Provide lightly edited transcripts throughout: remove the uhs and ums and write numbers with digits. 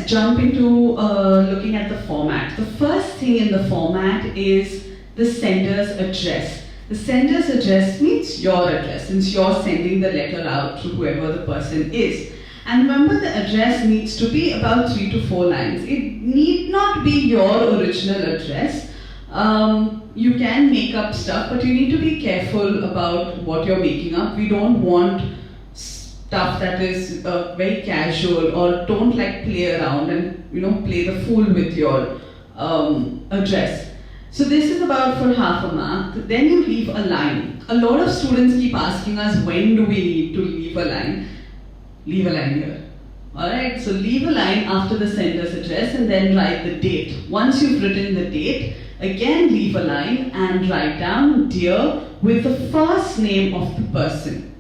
let's jump into looking at the format. The first thing in the format is the sender's address. The sender's address means your address, since you're sending the letter out to whoever the person is. And remember, the address needs to be about 3 to 4 lines. It need not be your original address. You can make up stuff, but you need to be careful about what you're making up. We don't want stuff that is very casual, or don't like play around and play the fool with your address. So this is about for half a mark. Then you leave a line. A lot of students keep asking us, when do we need to leave a line? Leave a line here. Alright, so leave a line after the sender's address and then write the date. Once you've written the date, again leave a line and write down dear with the first name of the person.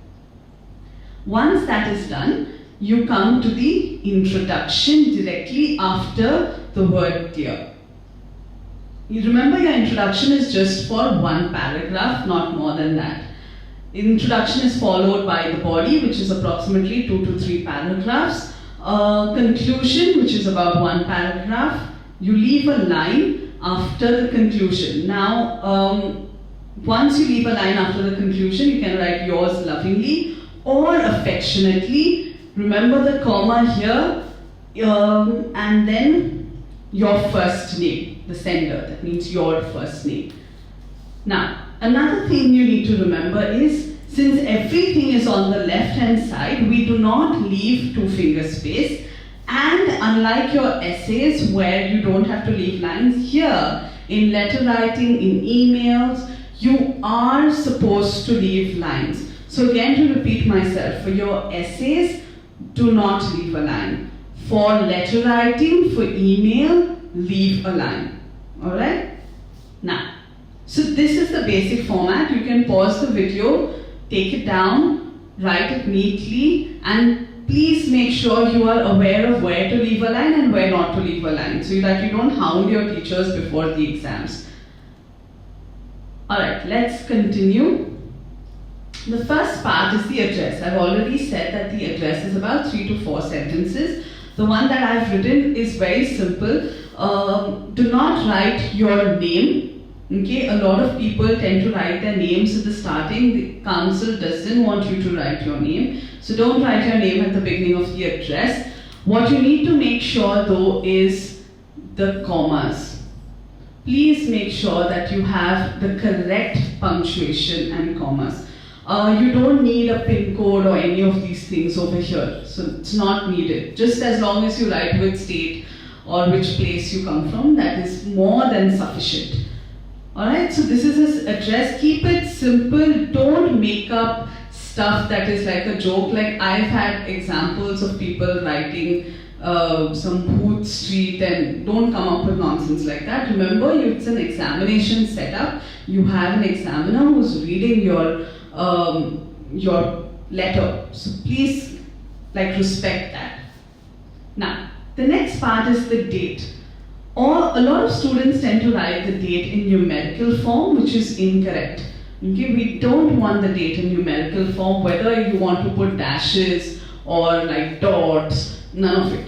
Once that is done, you come to the introduction directly after the word dear. You remember, your introduction is just for 1 paragraph, not more than that. Introduction is followed by the body, which is approximately 2 to 3 paragraphs. Conclusion, which is about 1 paragraph. You leave a line after the conclusion. Now, once you leave a line after the conclusion, you can write yours lovingly or affectionately. Remember the comma here, and then your first name, the sender, that means your first name. Now, another thing you need to remember is, since everything is on the left hand side, we do not leave 2-finger space, and unlike your essays where you don't have to leave lines, here in letter writing, in emails, you are supposed to leave lines. So again, to repeat myself, for your essays, do not leave a line. For letter writing, for email, leave a line. Alright? Now, so this is the basic format. You can pause the video, take it down, write it neatly, and please make sure you are aware of where to leave a line and where not to leave a line, so that you don't hound your teachers before the exams. Alright, let's continue. The first part is the address. I've already said that the address is about 3 to 4 sentences. The one that I've written is very simple. Do not write your name. Okay, a lot of people tend to write their names at the starting. The council doesn't want you to write your name. So don't write your name at the beginning of the address. What you need to make sure though is the commas. Please make sure that you have the correct punctuation and commas. You don't need a pin code or any of these things over here. So it's not needed. Just as long as you write which state or which place you come from, that is more than sufficient. Alright, so this is his address. Keep it simple. Don't make up stuff that is like a joke. Like I've had examples of people writing some Booth Street, and don't come up with nonsense like that. Remember, it's an examination setup. You have an examiner who's reading your letter. So please, respect that. Now, the next part is the date. A lot of students tend to write the date in numerical form, which is incorrect. Okay, we don't want the date in numerical form, whether you want to put dashes or dots, none of it.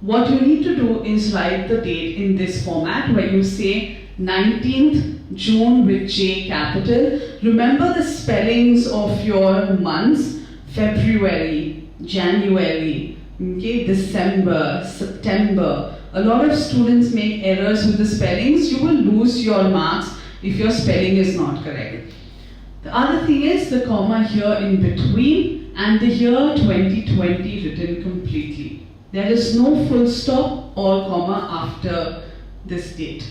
What you need to do is write the date in this format, where you say 19th June with J capital. Remember the spellings of your months: February, January, okay, December, September. A lot of students make errors with the spellings. You will lose your marks if your spelling is not correct. The other thing is the comma here in between and the year 2020 written completely. There is no full stop or comma after this date.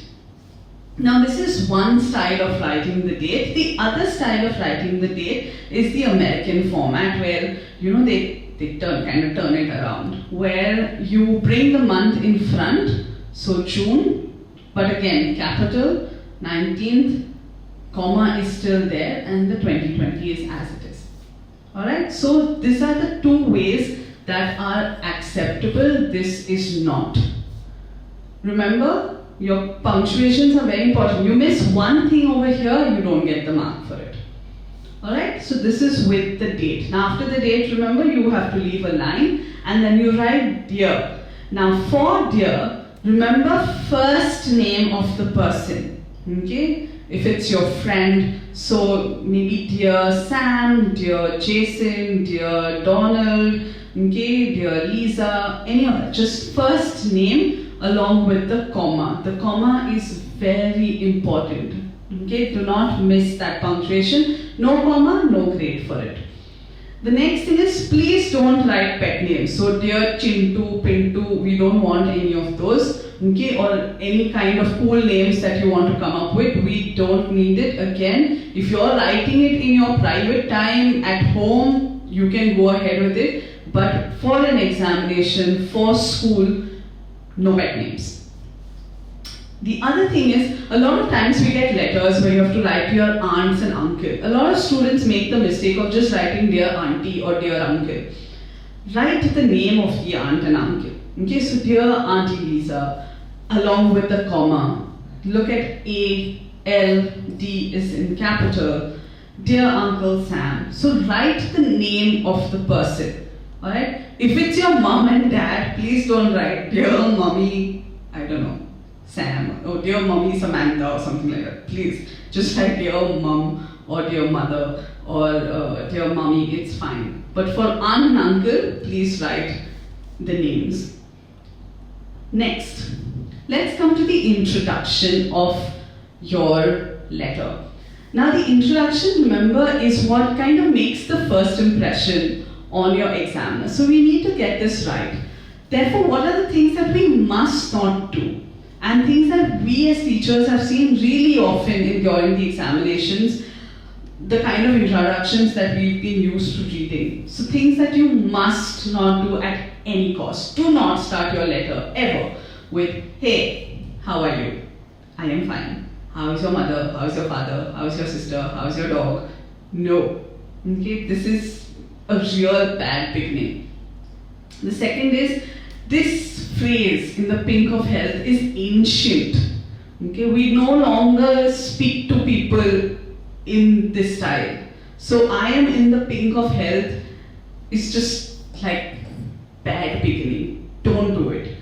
Now this is one style of writing the date. The other style of writing the date is the American format, where they kind of turn it around, where you bring the month in front, so June, but again capital, 19th, comma is still there, and the 2020 is as it is. Alright, so these are the two ways that are acceptable. This is not. Remember, your punctuations are very important. You miss one thing over here, you don't get the mark for it. Alright, so this is with the date. Now after the date, remember, you have to leave a line and then you write dear. Now for dear, remember first name of the person. Okay? If it's your friend, so maybe dear Sam, dear Jason, dear Donald, okay, dear Lisa, any of that. Just first name along with the comma. The comma is very important. Okay, do not miss that punctuation. No comma, no grade for it. The next thing is, please don't write pet names. So dear Chintu, Pintu, we don't want any of those. Okay, or any kind of cool names that you want to come up with, we don't need it. Again, if you're writing it in your private time at home, you can go ahead with it. But for an examination, for school, no pet names. The other thing is, a lot of times we get letters where you have to write to your aunts and uncle. A lot of students make the mistake of just writing dear auntie or dear uncle. Write the name of the aunt and uncle. Okay, so dear Auntie Lisa, along with the comma. Look at A, L, D is in capital. Dear Uncle Sam. So write the name of the person. Alright? If it's your mom and dad, please don't write dear mommy, I don't know, Sam, or dear mommy Samantha or something like that. Please, just write dear mom or dear mother or dear mommy, it's fine. But for aunt and uncle, please write the names. Next, let's come to the introduction of your letter. Now the introduction, remember, is what kind of makes the first impression on your examiner. So we need to get this right. Therefore, what are the things that we must not do? And things that we as teachers have seen really often during the examinations, the kind of introductions that we've been used to reading. So things that you must not do at any cost. Do not start your letter ever with, hey, how are you? I am fine. How is your mother? How is your father? How is your sister? How is your dog? No. Okay, this is a real bad beginning. The second is, this phrase in the pink of health is ancient. Okay, we no longer speak to people in this style. So I am in the pink of health is just like bad beginning. Don't do it.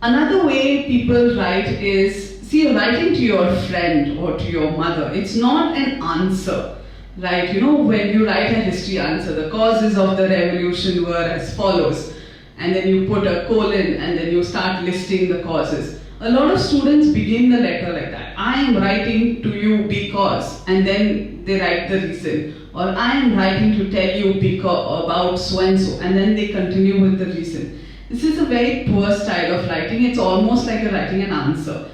Another way people write is, see, you're writing to your friend or to your mother. It's not an answer. Right, you know, when you write a history answer, the causes of the revolution were as follows, and then you put a colon and then you start listing the causes. A lot of students begin the letter like that. I am writing to you because, and then they write the reason. Or I am writing to tell you because, about so and so, and then they continue with the reason. This is a very poor style of writing. It's almost like you're writing an answer.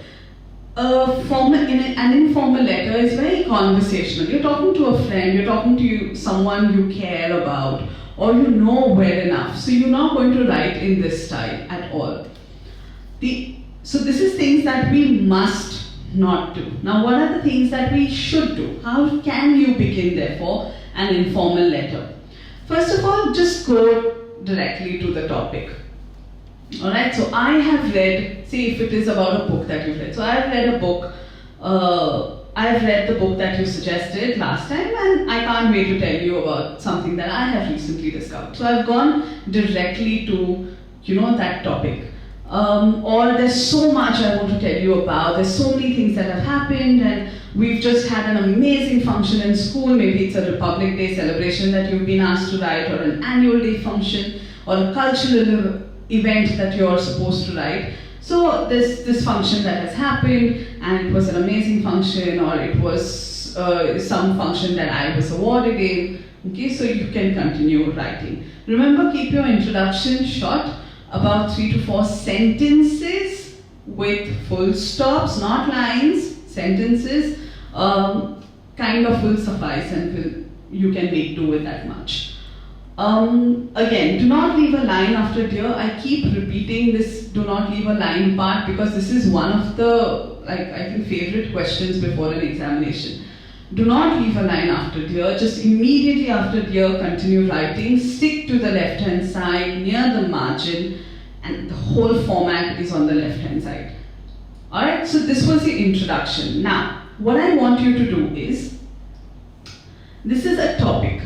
An informal letter is very conversational. You're talking to a friend, you're talking to someone you care about, or you know well enough. So you're not going to write in this style at all. So this is things that we must not do. Now, what are the things that we should do? How can you begin, therefore, an informal letter? First of all, just go directly to the topic. Alright, so I have read, see if it is about a book that you've read. So I've read a book, I've read the book that you suggested last time, and I can't wait to tell you about something that I have recently discovered. So I've gone directly to, that topic. Or there's so much I want to tell you about, there's so many things that have happened, and we've just had an amazing function in school. Maybe it's a Republic Day celebration that you've been asked to write, or an annual day function, or a cultural event that you're supposed to write. So this function that has happened, and it was an amazing function, or it was some function that I was awarded in. Okay, so you can continue writing. Remember, keep your introduction short, about 3 to 4 sentences with full stops, not lines, sentences, kind of will suffice, and you can make do with that much. Again, do not leave a line after dear. I keep repeating this do not leave a line part because this is one of the, I think, favorite questions before an examination. Do not leave a line after dear. Just immediately after dear, continue writing. Stick to the left-hand side near the margin, and the whole format is on the left-hand side. Alright, so this was the introduction. Now, what I want you to do is, this is a topic.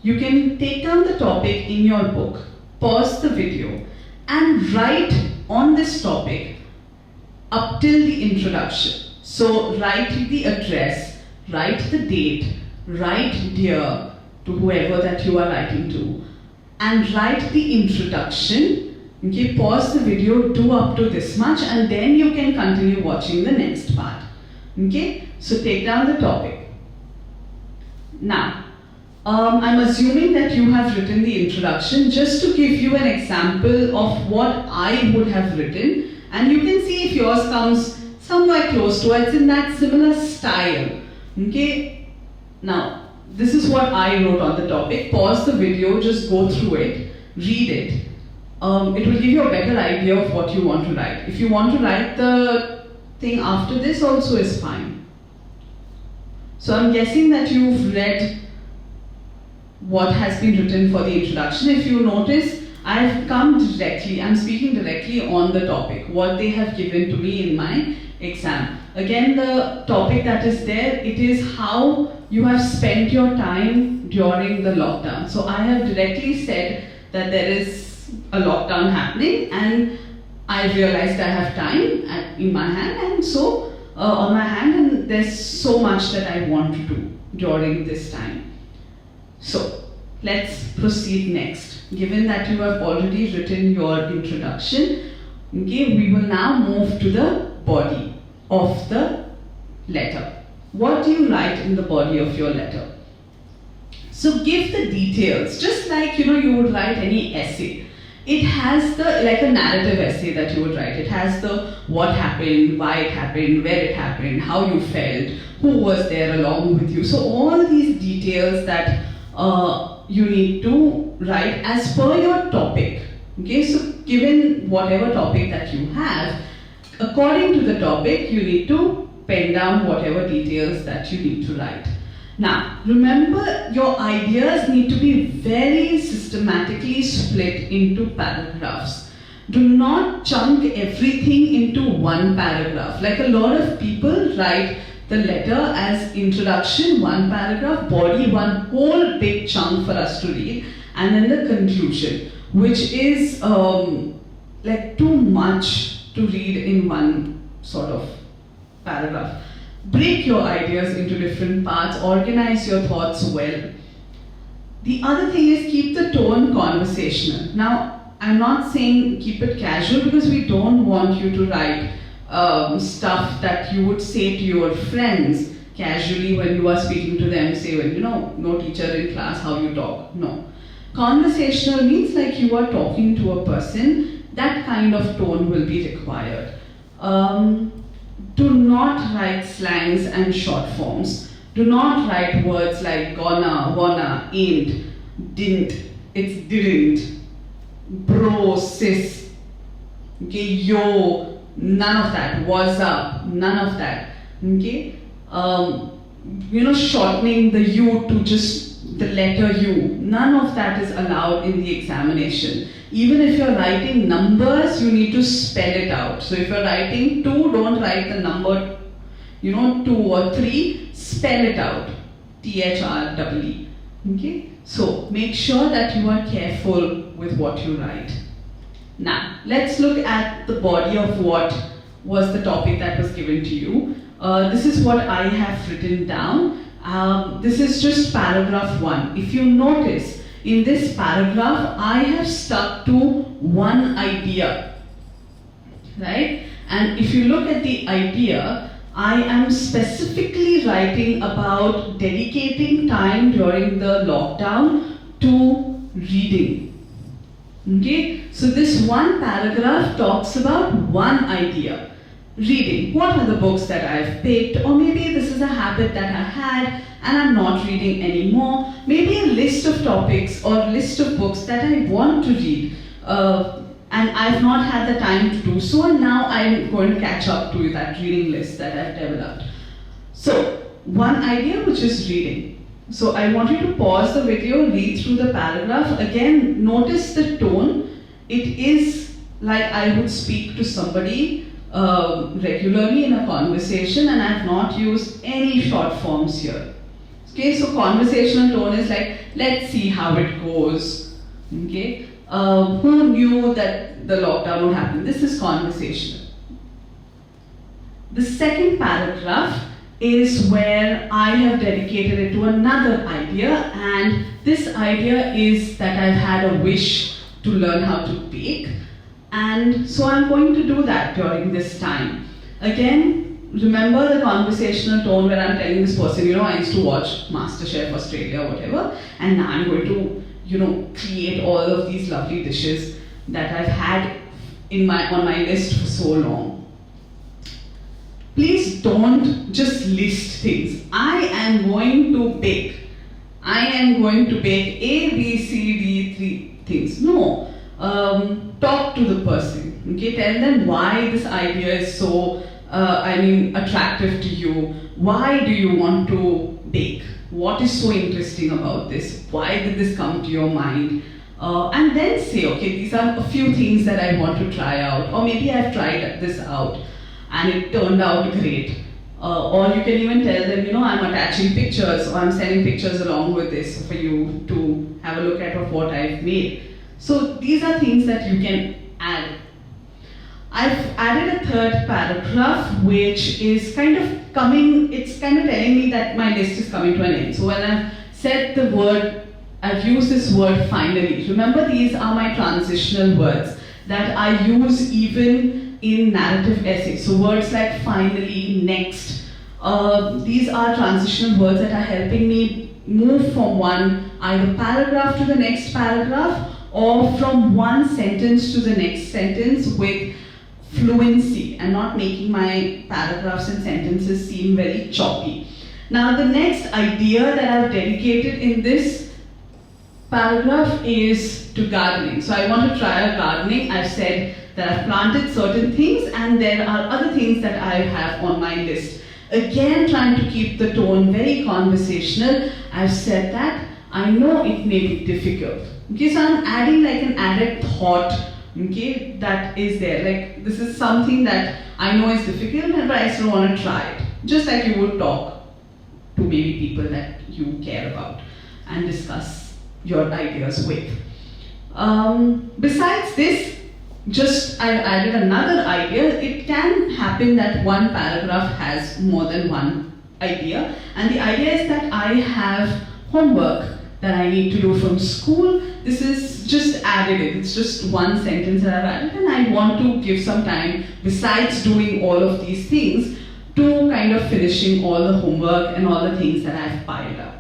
You can take down the topic in your book. pause the video and write on this topic up till the introduction. So write the address, write the date, write dear to whoever that you are writing to, and write the introduction. Okay, pause the video, do up to this much, and then you can continue watching the next part. Okay, so take down the topic. Now, I'm assuming that you have written the introduction. Just to give you an example of what I would have written, and you can see if yours comes somewhere close to it, it's in that similar style. Okay, now this is what I wrote on the topic. Pause the video, just go through it, read it. It will give you a better idea of what you want to write. If you want to write the thing after this also is fine. So I'm guessing that you've read what has been written for the introduction. If you notice, I've come directly, I'm speaking directly on the topic, what they have given to me in my exam. Again, the topic that is there, it is how you have spent your time during the lockdown. So I have directly said that there is a lockdown happening and I realized I have time in my hand, and so on my hand, and there's so much that I want to do during this time. So let's proceed next. Given that you have already written your introduction, okay, we will now move to the body of the letter. What do you write in the body of your letter? So give the details, just like you would write any essay. It has like a narrative essay that you would write. It has the what happened, why it happened, where it happened, how you felt, who was there along with you. So all these details that you need to write as per your topic. Okay, so given whatever topic that you have, according to the topic, you need to pen down whatever details that you need to write. Now, remember, your ideas need to be very systematically split into paragraphs. Do not chunk everything into one paragraph. Like a lot of people write the letter as introduction, one paragraph, body, one whole big chunk for us to read, and then the conclusion, which is like too much to read in one sort of paragraph. Break your ideas into different parts, organize your thoughts well. The other thing is keep the tone conversational. Now, I'm not saying keep it casual because we don't want you to write stuff that you would say to your friends casually when you are speaking to them, say when no teacher in class, how you talk. No. Conversational means like you are talking to a person, that kind of tone will be required. Do not write slangs and short forms. Do not write words like gonna, wanna, ain't, didn't, it's didn't, bro, sis, okay, yo, none of that, was up, none of that, okay. Shortening the U to just the letter U, none of that is allowed in the examination. Even if you're writing numbers, you need to spell it out. So if you're writing 2, don't write the number, 2 or 3, spell it out. THREE. Okay? So make sure that you are careful with what you write. Now, let's look at the body of what was the topic that was given to you. This is what I have written down. This is just paragraph 1. If you notice, in this paragraph, I have stuck to one idea, right? And if you look at the idea, I am specifically writing about dedicating time during the lockdown to reading. Okay? So this one paragraph talks about one idea. Reading. What are the books that I've picked? Or maybe this is a habit that I had and I'm not reading anymore. Maybe a list of topics or list of books that I want to read. And I've not had the time to do so, and now I'm going to catch up to that reading list that I've developed. So, one idea, which is reading. So I want you to pause the video, read through the paragraph. Again, notice the tone. It is like I would speak to somebody regularly in a conversation, and I have not used any short forms here. Okay, so conversational tone is like, let's see how it goes. Okay, Who knew that the lockdown would happen? This is conversational. The second paragraph is where I have dedicated it to another idea, and this idea is that I've had a wish to learn how to bake, and so I'm going to do that during this time. Again, remember the conversational tone where I'm telling this person, I used to watch MasterChef Australia or whatever, and now I'm going to, create all of these lovely dishes that I've had on my list for so long. Please don't just list things. I am going to bake. I am going to bake A, B, C, D, 3 things. No. Talk to the person. Okay, tell them why this idea is so, attractive to you. Why do you want to bake? What is so interesting about this? Why did this come to your mind? And then say, okay, these are a few things that I want to try out, or maybe I've tried this out and it turned out great. Or you can even tell them, I'm attaching pictures, or I'm sending pictures along with this for you to have a look at of what I've made. So these are things that you can add. I've added a third paragraph which is kind of telling me that my list is coming to an end. So when I've said the word, I've used this word finally. Remember, these are my transitional words that I use even in narrative essays. So words like finally, next, these are transitional words that are helping me move from one either paragraph to the next paragraph, or from one sentence to the next sentence with fluency, and not making my paragraphs and sentences seem very choppy. Now the next idea that I've dedicated in this paragraph is to gardening. So I want to try out gardening. I've said that I've planted certain things and there are other things that I have on my list. Again, trying to keep the tone very conversational. I've said that I know it may be difficult. Okay, so I'm adding like an added thought, okay, that is there. Like, this is something that I know is difficult, but I still want to try it. Just like you would talk to maybe people that you care about and discuss your ideas with. Besides this, I've added another idea. It can happen that one paragraph has more than one idea, and the idea is that I have homework that I need to do from school. This is just added in. It's just one sentence that I've added, and I want to give some time, besides doing all of these things, to kind of finishing all the homework and all the things that I've piled up.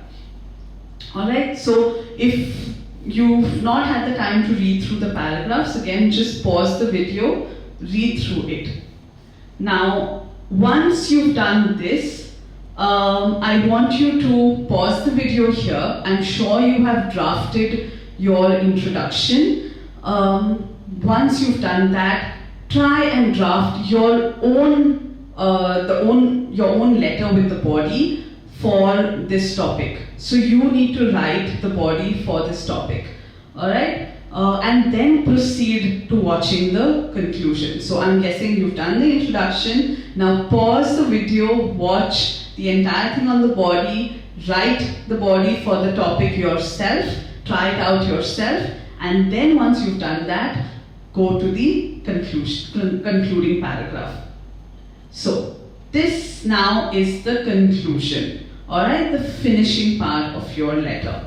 Alright, so if you've not had the time to read through the paragraphs, again, just pause the video, read through it. Now, once you've done this, I want you to pause the video here. I'm sure you have drafted your introduction. Once you've done that, try and draft your own letter with the body for this topic. So you need to write the body for this topic. Alright? And then proceed to watching the conclusion. So I'm guessing you've done the introduction. Now pause the video, watch the entire thing on the body, write the body for the topic yourself, try it out yourself, and then once you've done that, go to the concluding paragraph. So this now is the conclusion, alright, the finishing part of your letter.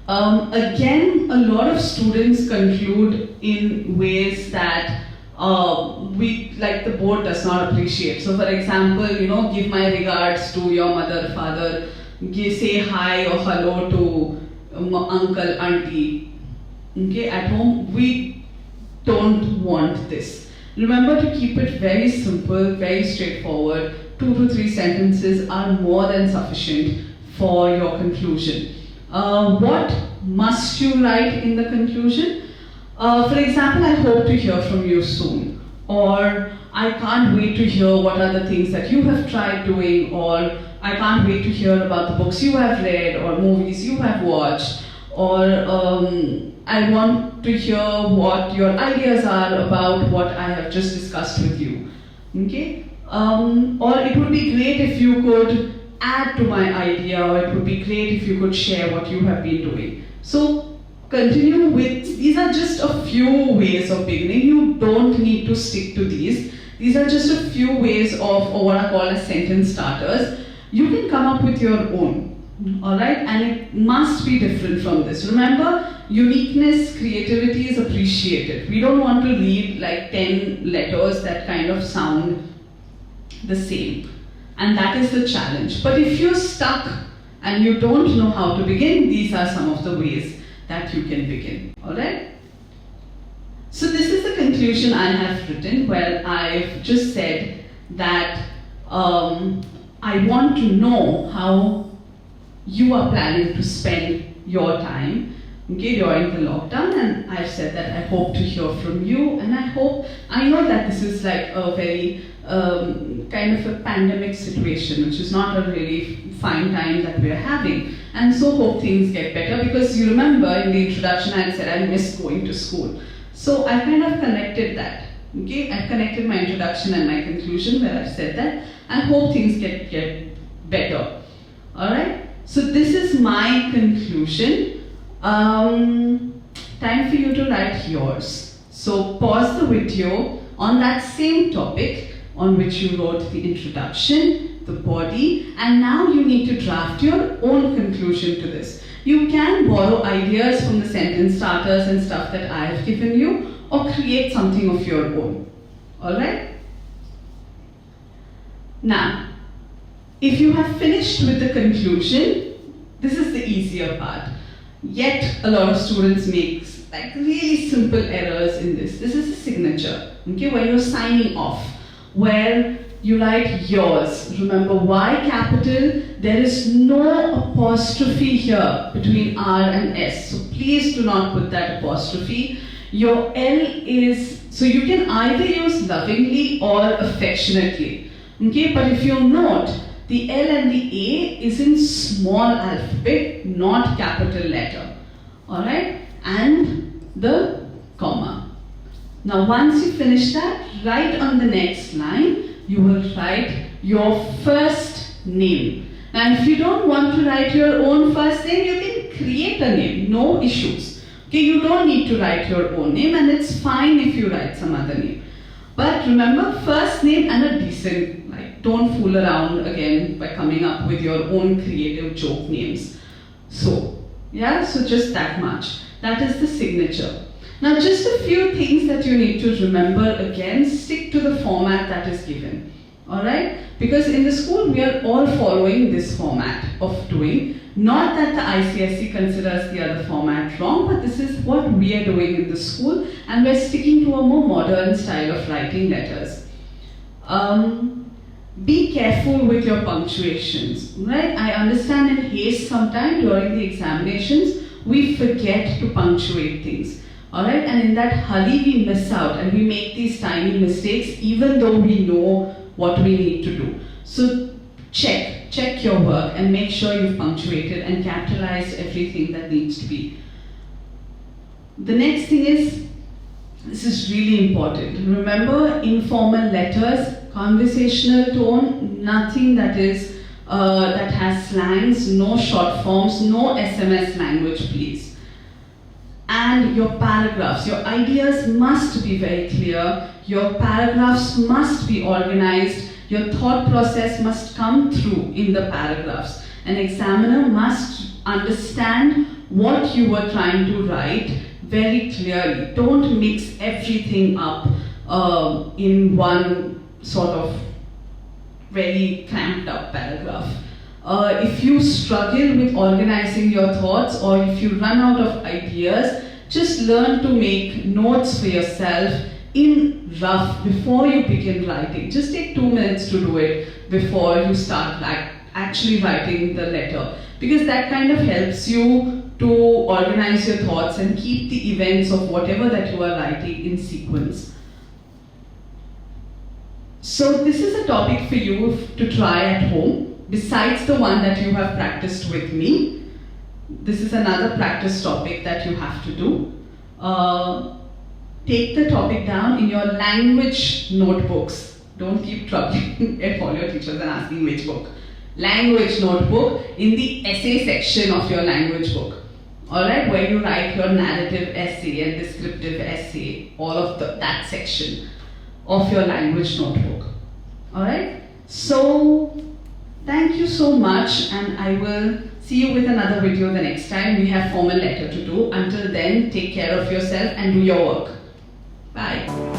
Again, a lot of students conclude in ways that the board does not appreciate. So for example, give my regards to your mother, father, say hi or hello to uncle, auntie. Okay, at home, we don't want this. Remember to keep it very simple, very straightforward. 2 to 3 sentences are more than sufficient for your conclusion. What must you write in the conclusion? For example, I hope to hear from you soon, or I can't wait to hear what are the things that you have tried doing, or I can't wait to hear about the books you have read or movies you have watched, or I want to hear what your ideas are about what I have just discussed with you. Okay? Or it would be great if you could add to my idea, or it would be great if you could share what you have been doing. So continue with, these are just a few ways of beginning. You don't need to stick to these. These are just a few ways of, or what are called as sentence starters. You can come up with your own, alright? And it must be different from this. Remember, uniqueness, creativity is appreciated. We don't want to read like 10 letters that kind of sound the same. And that is the challenge. But if you're stuck and you don't know how to begin, these are some of the ways that you can begin, alright? So this is the conclusion I have written, where I've just said that I want to know how you are planning to spend your time, okay, during the lockdown, and I've said that I hope to hear from you, and I know that this is like a very kind of a pandemic situation, which is not a really fine time that we're having, and so hope things get better, because you remember in the introduction I said I miss going to school. So I kind of connected that, okay, I've connected my introduction and my conclusion where I've said that I hope things get better, alright? So this is my conclusion. Time for you to write yours. So pause the video on that same topic on which you wrote the introduction, the body, and now you need to draft your own conclusion to this. You can borrow ideas from the sentence starters and stuff that I have given you, or create something of your own. Alright? Now, if you have finished with the conclusion, this is the easier part. Yet, a lot of students make like really simple errors in this. This is a signature, okay, where you're signing off, where you write yours. Remember, Y capital, there is no apostrophe here between R and S. So please do not put that apostrophe. Your L is, so you can either use lovingly or affectionately. Okay, but if you note, the L and the A is in small alphabet, not capital letter. Alright? And the comma. Now once you finish that, write on the next line, you will write your first name. Now if you don't want to write your own first name, you can create a name, no issues. Okay, you don't need to write your own name, and it's fine if you write some other name. But remember, first name and a decent, like, don't fool around again by coming up with your own creative joke names. So, yeah, so just that much. That is the signature. Now just a few things that you need to remember again, stick to the format that is given. Alright? Because in the school we are all following this format of doing. Not that the ICSE considers the other format wrong, but this is what we are doing in the school, and we're sticking to a more modern style of writing letters. Be careful with your punctuations, right? I understand in haste sometimes during the examinations, we forget to punctuate things. Alright, and in that hurry we miss out and we make these tiny mistakes even though we know what we need to do. So check your work and make sure you've punctuated and capitalized everything that needs to be. The next thing is, this is really important. Remember, informal letters, conversational tone, nothing that is that has slangs, no short forms, no SMS language, please. And your paragraphs, your ideas must be very clear, your paragraphs must be organized, your thought process must come through in the paragraphs. An examiner must understand what you were trying to write very clearly. Don't mix everything up in one sort of very cramped up paragraph. If you struggle with organizing your thoughts, or if you run out of ideas, just learn to make notes for yourself in rough before you begin writing. Just take 2 minutes to do it before you start actually writing the letter, because that kind of helps you to organize your thoughts and keep the events of whatever that you are writing in sequence. So this is a topic for you to try at home, besides the one that you have practiced with me. This is another practice topic that you have to do. Take the topic down in your language notebooks. Don't keep troubling all your teachers and asking which book. Language notebook in the essay section of your language book. Alright, where you write your narrative essay and descriptive essay, all of that section of your language notebook. Alright, so thank you so much, and I will see you with another video the next time. We have formal letter to do. Until then, take care of yourself and do your work. Bye.